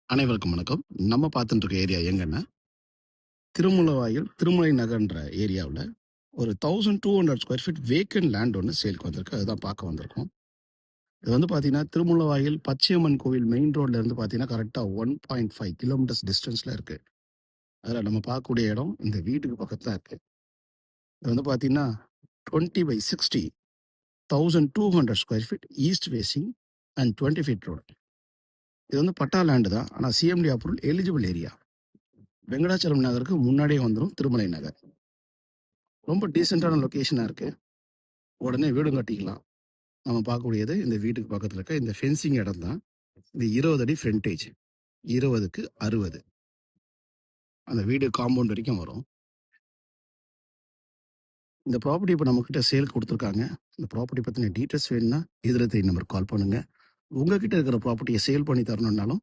அனைவருக்கும் வணக்கம். நம்ம பார்த்துட்டு இருக்க ஏரியா எங்கன்னா, திருமுலவாயில் திருமலை நகர்ன்ற ஏரியாவுல ஒரு 1200 ஸ்கொயர் ஃபீட் வேக்கன்ட் லேண்ட் ஒண்ணு சேல்க்கு வந்திருக்கு. அதுதான் பார்க்க வந்திருக்கோம். இது வந்து பார்த்தீங்கன்னா, திருமுலவாயில் பச்சையம்மன் கோவில் மெயின் ரோட்ல இருந்து பார்த்தீங்கன்னா, கரெக்ட்டா 1.5 கிலோமீட்டர்ஸ் டிஸ்டன்ஸ்ல இருக்கு. அதுல நம்ம பார்க்கக்கூடிய இடம் இந்த வீட்டுக்கு பக்கத்துல இருக்கு. இது வந்து பார்த்தீங்கன்னா, 20/60 1200 square feet east facing and 20 feet road. இது வந்து பட்டா லேண்ட் தான். ஆனா CMD approval eligible area. Venkatachalam நகருக்கு முன்னாடியே வந்துரும் திருமலை நகர். ரொம்ப டீசென்ட்டான லொகேஷனா இருக்கு. உடனே வீடும் கட்டிக்கலாம். நம்ம பார்க்கக்கூடியது இந்த வீட்டுக்கு பக்கத்துல இருக்க இந்த ஃபென்சிங் இடம் தான். இது 20 அடி ஃப்ரண்டேஜ். 20க்கு 60. அந்த வீடு காம்பவுண்ட் வரைக்கும் வரும். இந்த ப்ராப்பர்ட்டி இப்போ நம்மகிட்ட சேல் கொடுத்துருக்காங்க. இந்த ப்ராப்பர்ட்டி பத்தின டீட்டெயில்ஸ் வேணும்னா இதுல நம்பர் கால் பண்ணுங்க. உங்ககிட்ட இருக்கிற ப்ராப்பர்ட்டியை சேல் பண்ணி தரணும்னாலும்